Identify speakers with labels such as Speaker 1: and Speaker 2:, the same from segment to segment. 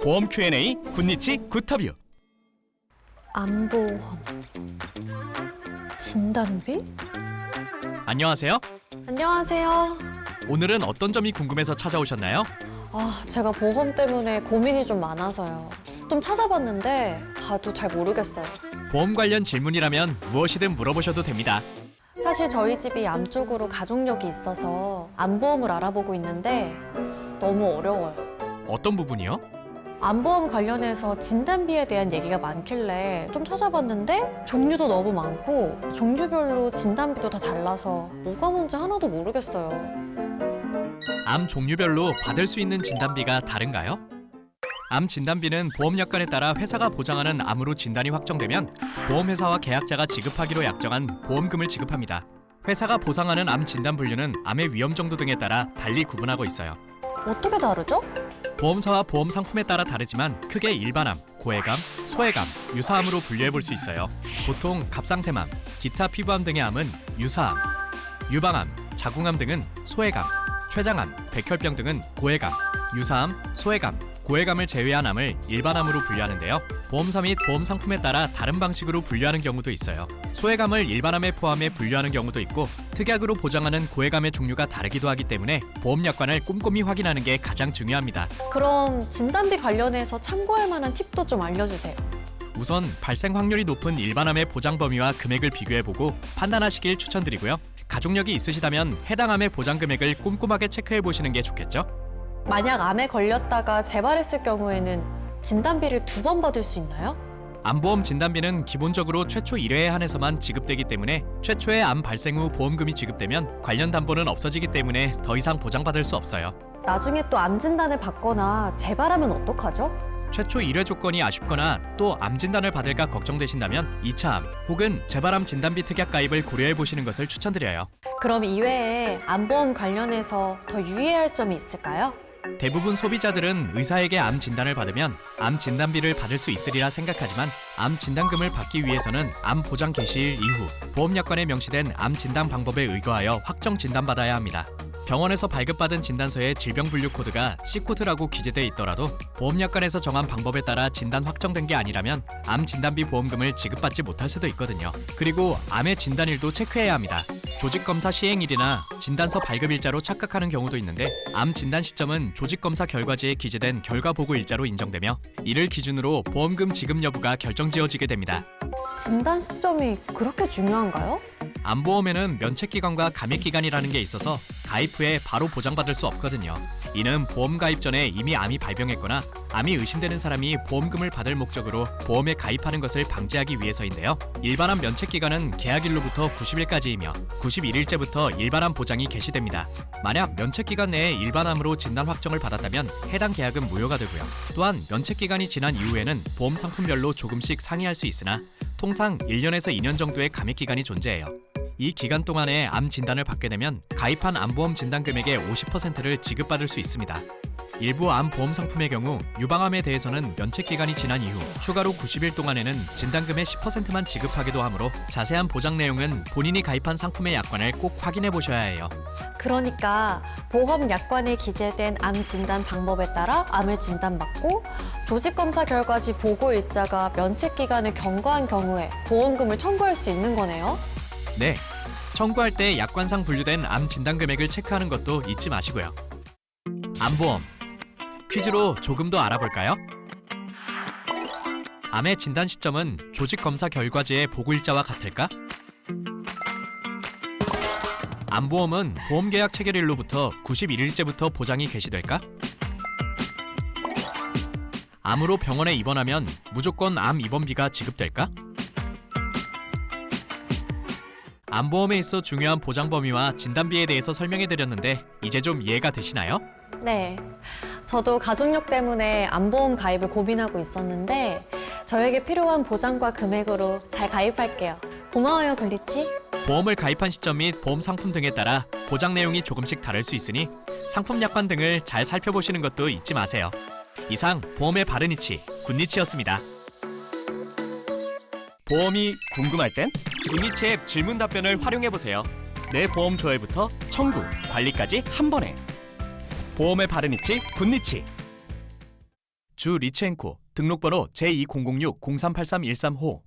Speaker 1: 보험 Q&A 굿니치 굿터뷰.
Speaker 2: 암보험, 진단비?
Speaker 1: 안녕하세요.
Speaker 2: 안녕하세요.
Speaker 1: 오늘은 어떤 점이 궁금해서 찾아오셨나요?
Speaker 2: 제가 보험 때문에 고민이 좀 많아서요. 좀 찾아봤는데 봐도 잘 모르겠어요.
Speaker 1: 보험 관련 질문이라면 무엇이든 물어보셔도 됩니다.
Speaker 2: 사실 저희 집이 암 쪽으로 가족력이 있어서 암보험을 알아보고 있는데 너무 어려워요.
Speaker 1: 어떤 부분이요?
Speaker 2: 암보험 관련해서 진단비에 대한 얘기가 많길래 좀 찾아봤는데 종류도 너무 많고 종류별로 진단비도 다 달라서 뭐가 뭔지 하나도 모르겠어요.
Speaker 1: 암 종류별로 받을 수 있는 진단비가 다른가요? 암 진단비는 보험약관에 따라 회사가 보장하는 암으로 진단이 확정되면 보험회사와 계약자가 지급하기로 약정한 보험금을 지급합니다. 회사가 보상하는 암 진단 분류는 암의 위험 정도 등에 따라 달리 구분하고 있어요.
Speaker 2: 어떻게 다르죠?
Speaker 1: 보험사와 보험 상품에 따라 다르지만 크게 일반암, 고해감, 소해감, 유사암으로 분류해 볼 수 있어요. 보통 갑상샘암, 기타 피부암 등의 암은 유사암, 유방암, 자궁암 등은 소해감, 췌장암, 백혈병 등은 고해감, 유사암, 소해감, 고해감을 제외한 암을 일반암으로 분류하는데요. 보험사 및 보험 상품에 따라 다른 방식으로 분류하는 경우도 있어요. 소해감을 일반암에 포함해 분류하는 경우도 있고 특약으로 보장하는 고해감의 종류가 다르기도 하기 때문에 보험약관을 꼼꼼히 확인하는 게 가장 중요합니다.
Speaker 2: 그럼 진단비 관련해서 참고할 만한 팁도 좀 알려주세요.
Speaker 1: 우선 발생 확률이 높은 일반암의 보장 범위와 금액을 비교해보고 판단하시길 추천드리고요. 가족력이 있으시다면 해당 암의 보장 금액을 꼼꼼하게 체크해보시는 게 좋겠죠?
Speaker 2: 만약 암에 걸렸다가 재발했을 경우에는 진단비를 2번 받을 수 있나요?
Speaker 1: 암보험 진단비는 기본적으로 최초 1회에 한해서만 지급되기 때문에 최초의 암 발생 후 보험금이 지급되면 관련 담보는 없어지기 때문에 더 이상 보장받을 수 없어요.
Speaker 2: 나중에 또 암 진단을 받거나 재발하면 어떡하죠?
Speaker 1: 최초 1회 조건이 아쉽거나 또 암 진단을 받을까 걱정되신다면 2차 암 혹은 재발암 진단비 특약 가입을 고려해 보시는 것을 추천드려요.
Speaker 2: 그럼 이외에 암보험 관련해서 더 유의해야 할 점이 있을까요?
Speaker 1: 대부분 소비자들은 의사에게 암 진단을 받으면 암 진단비를 받을 수 있으리라 생각하지만 암 진단금을 받기 위해서는 암 보장 개시일 이후 보험약관에 명시된 암 진단 방법에 의거하여 확정 진단받아야 합니다. 병원에서 발급받은 진단서에 질병 분류 코드가 C코드라고 기재돼 있더라도 보험약관에서 정한 방법에 따라 진단 확정된 게 아니라면 암 진단비 보험금을 지급받지 못할 수도 있거든요. 그리고 암의 진단일도 체크해야 합니다. 조직검사 시행일이나 진단서 발급일자로 착각하는 경우도 있는데 암 진단 시점은 조직검사 결과지에 기재된 결과보고 일자로 인정되며 이를 기준으로 보험금 지급 여부가 결정지어지게 됩니다.
Speaker 2: 진단 시점이 그렇게 중요한가요?
Speaker 1: 암보험에는 면책기간과 감액기간이라는 게 있어서 가입 후에 바로 보장받을 수 없거든요. 이는 보험 가입 전에 이미 암이 발병했거나 암이 의심되는 사람이 보험금을 받을 목적으로 보험에 가입하는 것을 방지하기 위해서인데요. 일반암 면책기간은 계약일로부터 90일까지이며 91일째부터 일반암 보장이 개시됩니다. 만약 면책기간 내에 일반암으로 진단 확정을 받았다면 해당 계약은 무효가 되고요. 또한 면책기간이 지난 이후에는 보험 상품별로 조금씩 상이할 수 있으나 통상 1년에서 2년 정도의 감액기간이 존재해요. 이 기간 동안에 암 진단을 받게 되면 가입한 암보험 진단 금액의 50%를 지급받을 수 있습니다. 일부 암 보험 상품의 경우 유방암에 대해서는 면책 기간이 지난 이후 추가로 90일 동안에는 진단금의 10%만 지급하기도 하므로 자세한 보장 내용은 본인이 가입한 상품의 약관을 꼭 확인해 보셔야 해요.
Speaker 2: 그러니까 보험 약관에 기재된 암 진단 방법에 따라 암을 진단받고 조직검사 결과지 보고 일자가 면책 기간을 경과한 경우에 보험금을 청구할 수 있는 거네요.
Speaker 1: 네, 청구할 때 약관상 분류된 암 진단 금액을 체크하는 것도 잊지 마시고요. 암보험 퀴즈로 조금 더 알아볼까요? 암의 진단 시점은 조직검사 결과지의 보고일자와 같을까? 암보험은 보험계약 체결일로부터 91일째부터 보장이 개시될까? 암으로 병원에 입원하면 무조건 암 입원비가 지급될까? 암보험에 있어 중요한 보장 범위와 진단비에 대해서 설명해드렸는데 이제 좀 이해가 되시나요?
Speaker 2: 네, 저도 가족력 때문에 암보험 가입을 고민하고 있었는데 저에게 필요한 보장과 금액으로 잘 가입할게요. 고마워요, 굴리치.
Speaker 1: 보험을 가입한 시점 및 보험 상품 등에 따라 보장 내용이 조금씩 다를 수 있으니 상품 약관 등을 잘 살펴보시는 것도 잊지 마세요. 이상 보험의 바른 이치, 굿니치였습니다. 보험이 궁금할 땐 굿니치 앱 질문 답변을 활용해보세요. 내 보험 조회부터 청구, 관리까지 한 번에. 보험의 바른 이치, 굿니치. 주 리츠앤코 등록번호 J2006-038313호.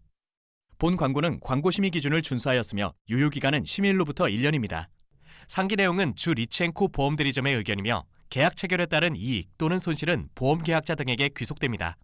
Speaker 1: 본 광고는 광고 심의 기준을 준수하였으며 유효기간은 심의일로부터 1년입니다. 상기 내용은 주 리츠앤코 보험대리점의 의견이며 계약 체결에 따른 이익 또는 손실은 보험계약자 등에게 귀속됩니다.